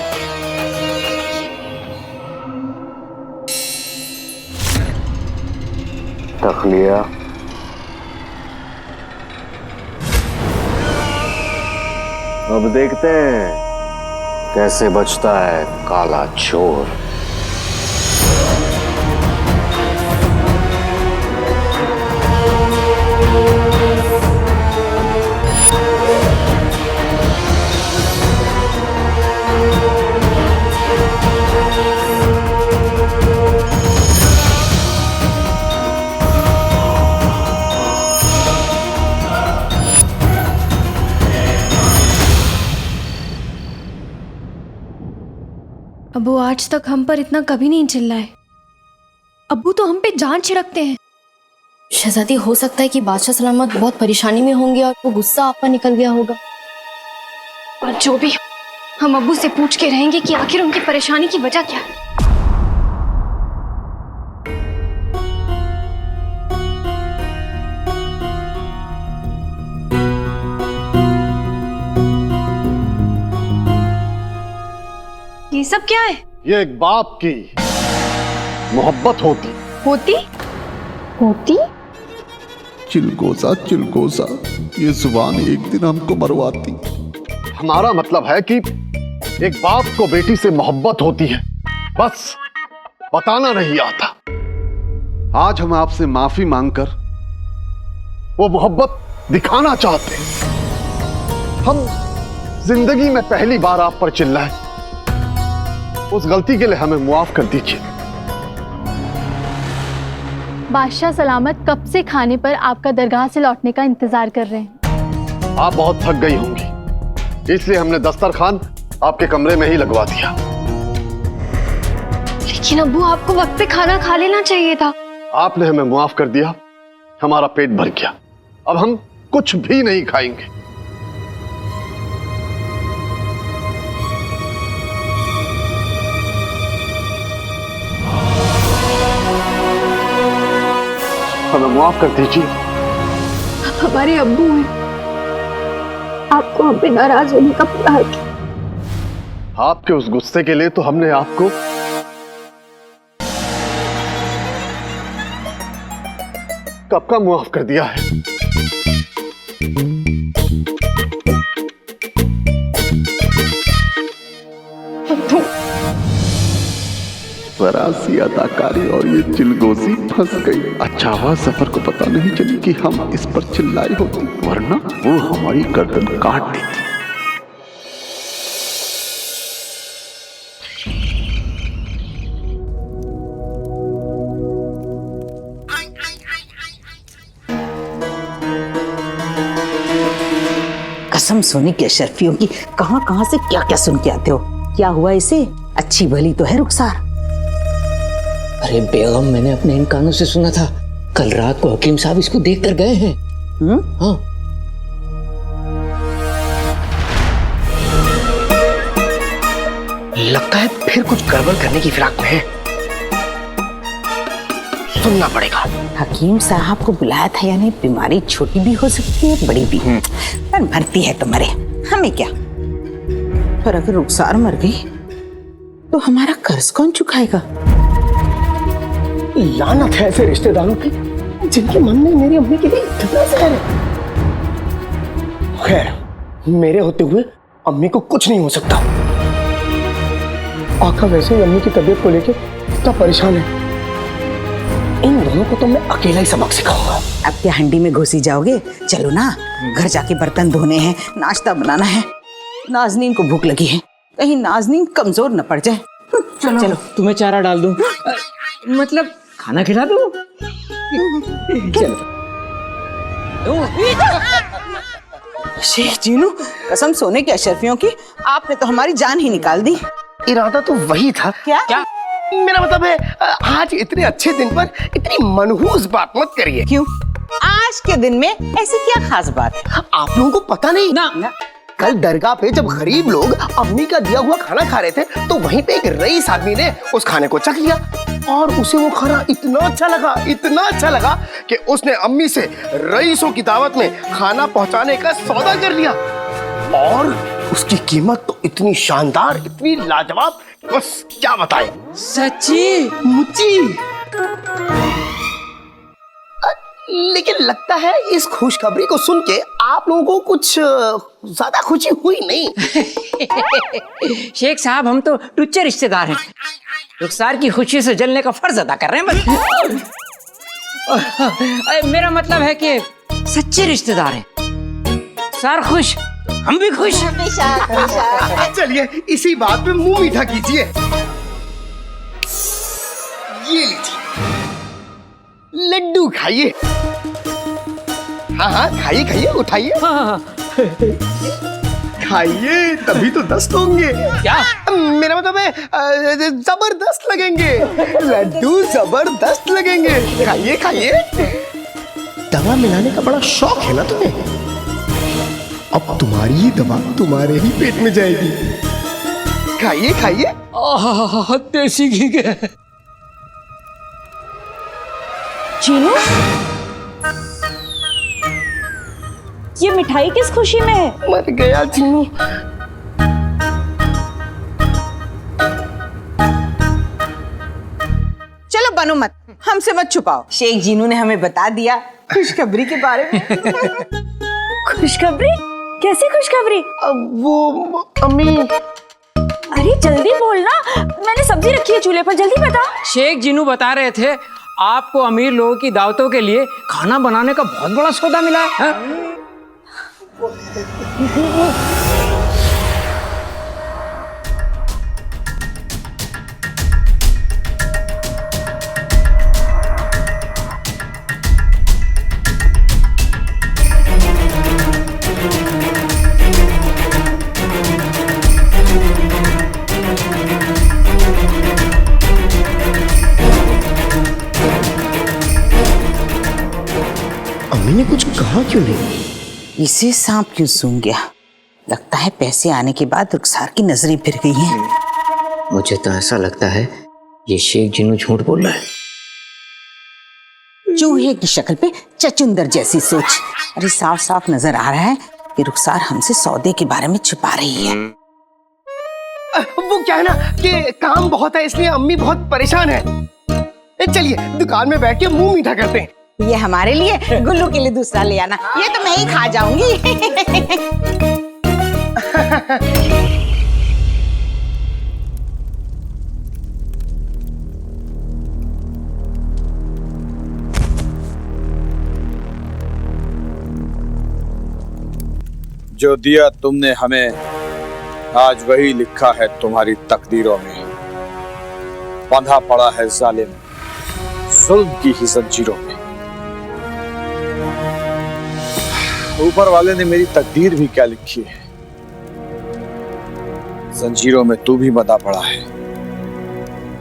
तखलिया अब देखते हैं कैसे बचता है काला चोर। अबू आज तक हम पर इतना कभी नहीं चिल्लाए। अब्बू तो हम पे जान छिड़कते हैं। शहजादी, हो सकता है कि बादशाह सलामत बहुत परेशानी में होंगे और वो गुस्सा आप पर निकल गया होगा। और जो भी, हम अब्बू से पूछ के रहेंगे कि आखिर उनकी परेशानी की वजह क्या है। ये सब क्या है? ये एक बाप की मोहब्बत होती चिलगोजा ये जुबान एक दिन हमको मरवाती। हमारा मतलब है कि एक बाप को बेटी से मोहब्बत होती है, बस बताना नहीं आता। आज हम आपसे माफी मांगकर वो मोहब्बत दिखाना चाहते हैं। हम जिंदगी में पहली बार आप पर चिल्लाए, उस गलती के लिए हमें मुआफ कर दीजिए। बादशाह सलामत कब से खाने पर आपका दरगाह से लौटने का इंतजार कर रहे हैं। आप बहुत थक गई होंगी, इसलिए हमने दस्तरखान आपके कमरे में ही लगवा दिया। लेकिन अब्बू, आपको वक्त पे खाना खा लेना चाहिए था। आपने हमें मुआफ कर दिया, हमारा पेट भर गया। अब हम कुछ भी नहीं खाएंगे। हमें माफ कर दीजिए। हमारे अब्बू हैं, आपको हम पे नाराज होने का पूरा हक है। आपके उस गुस्से के लिए तो हमने आपको कब का माफ कर दिया है। जरा सी अदाकारी और ये चिलगोजी फंस गई। अच्छा हुआ सफर को पता नहीं चली कि हम इस पर चिल्लाए होते, वरना वो हमारी गर्दन काट देती। कसम सोने की अशरफियों की, कहां कहां से क्या क्या सुन के आते हो। क्या हुआ इसे? अच्छी भली तो है रुखसार। अरे बेगम, मैंने अपने इन कानों से सुना था कल रात को हकीम साहब इसको देख कर गए हैं। हाँ। लगता है फिर कुछ गड़बड़ करने की फिराक में है। सुनना पड़ेगा। हकीम साहब को बुलाया था, यानी बीमारी छोटी भी हो सकती है बड़ी भी। पर मरती है तो मरे, हमें क्या। पर अगर रुखसार मर गई तो हमारा कर्ज कौन चुकाएगा? लानत है ऐसे रिश्तेदारों की जिनके मन में मेरी अम्मी के लिए इतना जहर है। खैर, मेरे होते हुए अम्मी को कुछ नहीं हो सकता। आका वैसे ही अम्मी की तबीयत को लेके इतना परेशान है। इन दोनों को तो मैं अकेला ही सबक सिखाऊंगा। अब क्या हंडी में घुसी जाओगे? चलो ना, घर जाके बर्तन धोने हैं, नाश्ता बनाना है। नाजनीन को भूख लगी है, कहीं नाजनीन कमजोर न पड़ जाए। चलो तुम्हें चारा डाल दूं, मतलब खाना खिला दूं। चलो। शेख जीनू, कसम सोने की अशरफियों की, आपने तो हमारी जान ही निकाल दी। इरादा तो वही था। क्या? मेरा मतलब है, आज इतने अच्छे दिन पर इतनी मनहूस बात मत करिए। क्यों? आज के दिन में ऐसी क्या खास बात है? आप लोगों को पता नहीं ना। कल दरगाह पे जब गरीब लोग अम्मी का दिया हुआ खाना खा रहे थे, तो वहीं पे एक रईस आदमी ने उस खाने को चख लिया और उसे वो खाना इतना अच्छा लगा कि उसने अम्मी से रईसों की दावत में खाना पहुंचाने का सौदा कर लिया। और उसकी कीमत तो इतनी शानदार, इतनी लाजवाब, बस क्या बताएं। सच्ची? मुच्ची। लेकिन लगता है इस खुशखबरी को सुन के आप लोगों को कुछ ज्यादा खुशी हुई नहीं। शेख साहब, हम तो टुच्चे रिश्तेदार हैं। रुखसार की खुशी से जलने का फर्ज अदा कर रहे हैं बस। मेरा मतलब है कि सच्चे रिश्तेदार हैं। सार खुश, हम भी खुश। चलिए इसी बात पे मुंह मीठा कीजिए। ये लीजिए लड्डू, खाइए। हाँ, खाइए, उठाइए। खाइए, तभी तो दस्त होंगे। क्या? मेरा मतलब है जबरदस्त लगेंगे। लड्डू जबरदस्त लगेंगे। खाइए। दवा मिलाने का बड़ा शौक है ना तुम्हें? अब तुम्हारी ही दवा तुम्हारे ही पेट में जाएगी। खाइए। देसी घी के। चीनू, ये मिठाई किस खुशी में है? मर गया चीनू। चलो बनो मत, हमसे मत छुपाओ। शेख जीनू ने हमें बता दिया खुशखबरी के बारे में। खुशखबरी? कैसी खुशखबरी? वो अम्मी। अरे जल्दी बोलना, मैंने सब्जी रखी है चूल्हे पर, जल्दी बता। शेख जीनू बता रहे थे आपको अमीर लोगों की दावतों के लिए खाना बनाने का बहुत बड़ा सौदा मिला है। अम्मी ने कुछ कहा क्यों नहीं? इसे सांप क्यों सूंघ गया? लगता है पैसे आने के बाद रुखसार की नजरें फिर गई हैं। मुझे तो ऐसा लगता है ये शेख जिन्नू झूठ बोल रहा है। चूहे की शक्ल पे चचुंदर जैसी सोच। अरे साफ साफ नजर आ रहा है कि रुखसार हमसे सौदे के बारे में छुपा रही है। वो क्या है ना कि काम बहुत है, इसलिए अम्मी बहुत परेशान है। चलिए दुकान में बैठ के मुंह मीठा करते हैं। ये हमारे लिए, गुल्लू के लिए दूसरा ले आना। ये तो मैं ही खा जाऊंगी। जो दिया तुमने हमें, आज वही लिखा है तुम्हारी तकदीरों में। बंधा पड़ा है जालिम जुल्म की ही जंजीरों में। ऊपर वाले ने मेरी तकदीर भी क्या लिखी है। जंजीरों में तू भी बंधा पड़ा है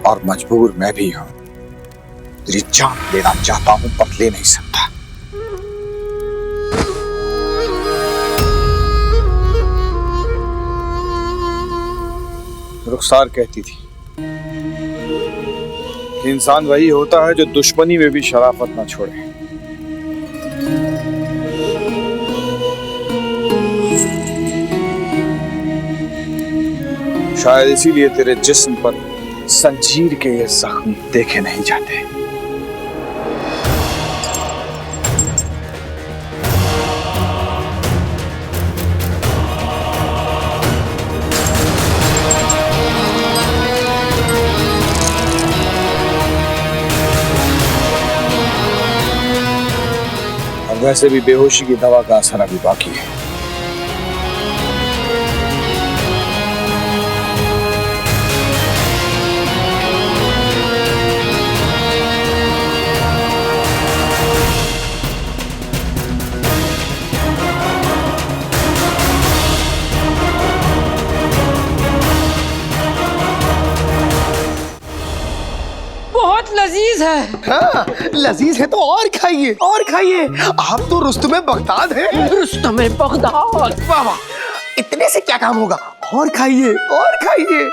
और मजबूर मैं भी हूं। तेरी जान लेना चाहता हूं पर ले नहीं सकता। रुखसार कहती थी कि इंसान वही होता है जो दुश्मनी में भी शराफत ना छोड़े। शायद इसीलिए तेरे जिस्म पर जंजीर के ये जख्म देखे नहीं जाते। वैसे भी बेहोशी की दवा का असर अभी बाकी है। बहुत लजीज है। हाँ, लजीज है तो और खाइए और खाइए। आप तो रुस्तमे बगदाद हैं। रुस्तमे बगदाद। वाह वाह, इतने से क्या काम होगा? और खाइए और खाइए।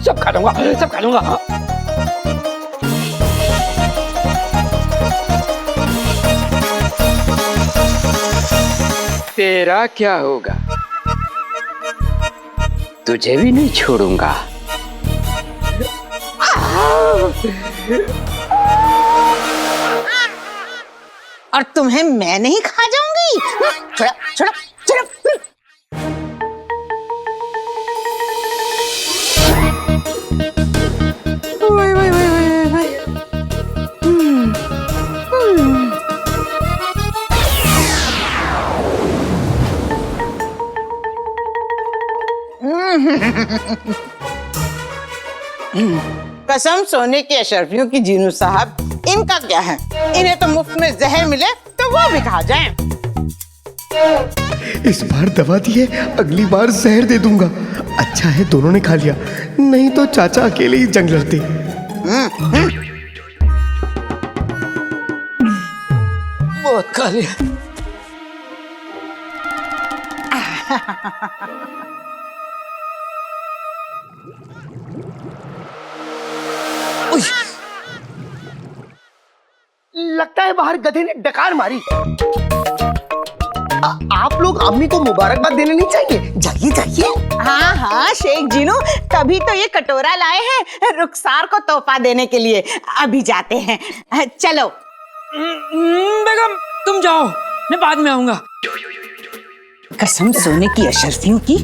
सब खा लूंगा, सब खा लूंगा। तेरा क्या होगा? तुझे भी नहीं छोड़ूंगा। और तुम्हें मैं नहीं खा जाऊंगी। छोड़ा छोड़ा छोड़ा। वाई, वाई, वाई, वाई, वाई। कसम सोने के अशरफियों की जीनू साहब, इनका क्या है? इन्हें तो मुफ्त में जहर मिले तो वो भी खा जाएं। इस बार दवा दी है, अगली बार जहर दे दूंगा। अच्छा है दोनों ने खा लिया, नहीं तो चाचा अकेले ही जंग लड़ते। बहुत खा लिया। लगता है बाहर गधे ने डकार मारी। आप लोग अम्मी को मुबारकबाद देने नहीं चाहिए? जाइए जाइए। हाँ हाँ शेख जीनू, तभी तो ये कटोरा लाए हैं रुखसार को तोहफा देने के लिए। अभी जाते हैं, चलो। बेगम तुम जाओ, मैं बाद में आऊंगा। कसम सोने की अशरफियों की,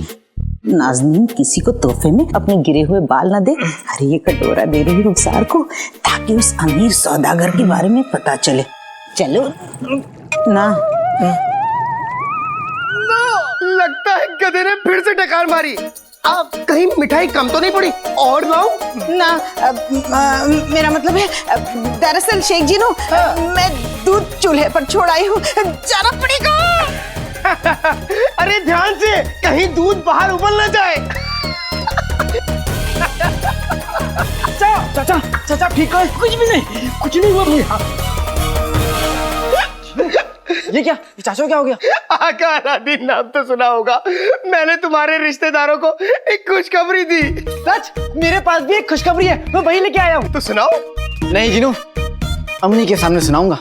नाज़नीन किसी को तोहफे में अपने गिरे हुए बाल ना दे। अरे ये कटोरा दे रही रुखसार को ताकि उस अमीर सौदागर के बारे में पता चले। चलो ना। लगता है गधे ने फिर से डकार मारी। आप कहीं मिठाई कम तो नहीं पड़ी? और लाऊं? ना मेरा मतलब है, दरअसल शेख जीनू, मैं दूध चूल्हे पर छोड़ आई हूँ, जाना पड़ेगा। अरे ध्यान से, कहीं दूध बाहर उबल ना जाए। चाचा चाचा ठीक है? कुछ भी नहीं, कुछ नहीं हुआ भैया। ये क्या, चाचा क्या हो गया? आका अलादीन नाम तो सुना होगा। मैंने तुम्हारे रिश्तेदारों को एक खुशखबरी दी। सच? मेरे पास भी एक खुशखबरी है, मैं वही लेके आया हूँ। तो सुनाओ। नहीं जीनू, अम्मी के सामने सुनाऊंगा।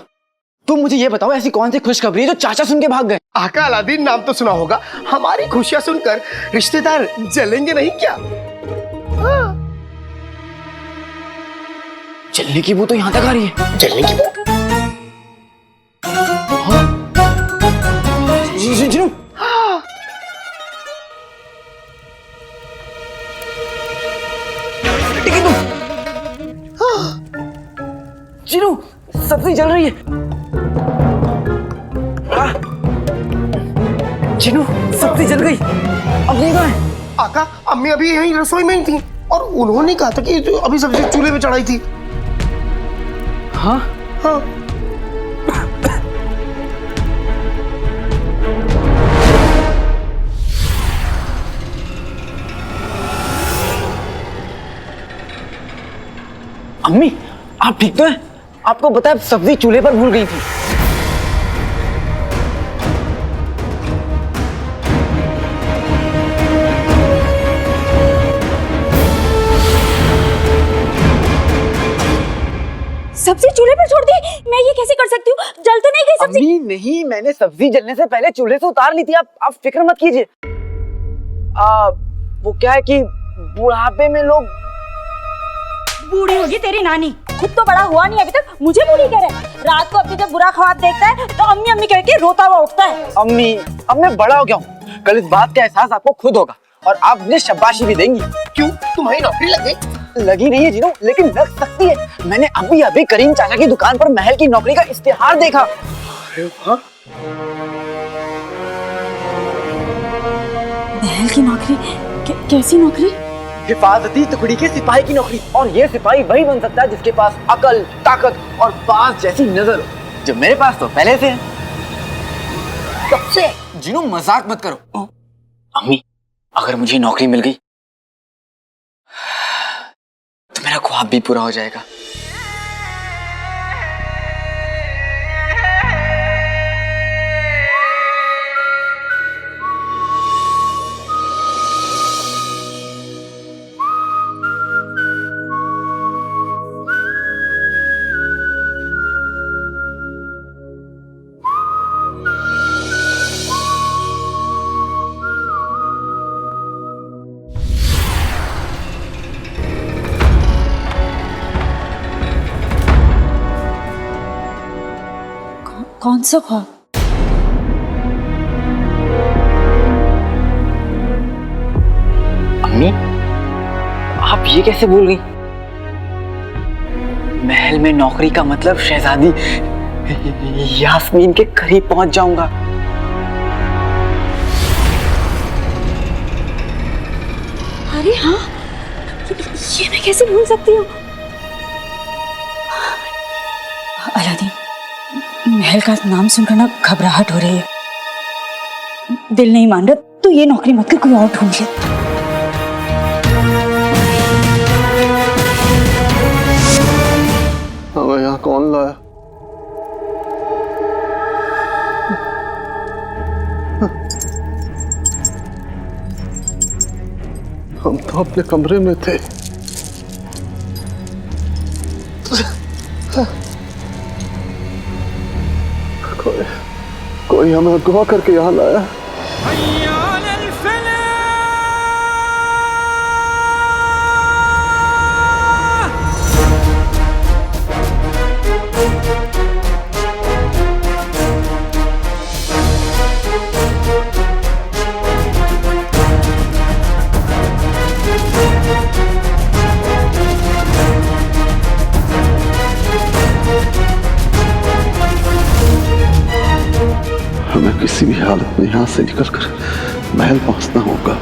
तुम मुझे ये बताओ ऐसी कौन सी खुशखबरी है जो चाचा सुन के भाग गए? आका अलादीन नाम तो सुना होगा। हमारी खुशियां सुनकर रिश्तेदार जलेंगे नहीं क्या? हाँ। जलने की बू तो यहाँ तक आ रही है। जलने की बू? जीनू, जीनू, सब्जी जल रही है। जीनू, सब्जी जल गई। अब नहीं है। आका, अम्मी अभी यहीं रसोई में ही थी और उन्होंने कहा था कि अभी सब्जी चूल्हे पे चढ़ाई थी। हाँ हाँ। अम्मी, आप ठीक तो हैं? आपको पता है सब्जी चूल्हे पर भूल गई थी। सब्जी चूल्हे पर छोड़ दी? मैं ये कैसे कर सकती हूँ? जल तो नहीं गई सब्जी? अम्मी नहीं, मैंने सब्जी जलने से पहले चूल्हे से उतार ली थी। आप फिक्र मत कीजिए। वो क्या है कि बुढ़ापे में लोग। बूढ़ी होगी तेरी नानी, खुद तो बड़ा हुआ नहीं अभी तक, मुझे बूढ़ी कह रहा है। रात को अपनी जब बुरा ख्वाब देखता है तो अम्मी अम्मी कह के रोता हुआ उठता है। अम्मी, अब मैं बड़ा हो गया हूँ, कल इस बात का एहसास आपको खुद होगा और आप मुझे शाबाशी भी देंगी। क्यों, तुम्हारी नौकरी लग गई? लगी नहीं है जीनू, लेकिन लग सकती है। मैंने अभी करीम चाचा की दुकान पर महल की नौकरी का इश्तिहार देखा। महल की नौकरी? कैसी नौकरी? हिफाजती टुकड़ी के सिपाही की नौकरी। और ये सिपाही वही बन सकता है जिसके पास अकल, ताकत और बाज जैसी नजर हो, जो मेरे पास तो पहले से है। कब से? जीनू, मजाक मत करो। अम्मी, अगर मुझे नौकरी मिल गई तो मेरा ख्वाब भी पूरा हो जाएगा। कौन सा ख्वाब? अम्मी, आप ये कैसे भूल गई? महल में नौकरी का मतलब शहजादी यास्मीन के करीब पहुंच जाऊंगा। अरे हाँ, ये मैं कैसे भूल सकती हूँ? अलादीन, महल का नाम सुनकर ना घबराहट हो रही है। दिल नहीं मान रहा तो ये नौकरी मत कर, कोई और ढूंढ ले। हमें यहाँ कौन लाया? हम तो अपने कमरे में थे। कोई हमें अगवा करके यहाँ लाया। हमें किसी भी हालत में यहाँ से निकलकर महल पहुंचना होगा।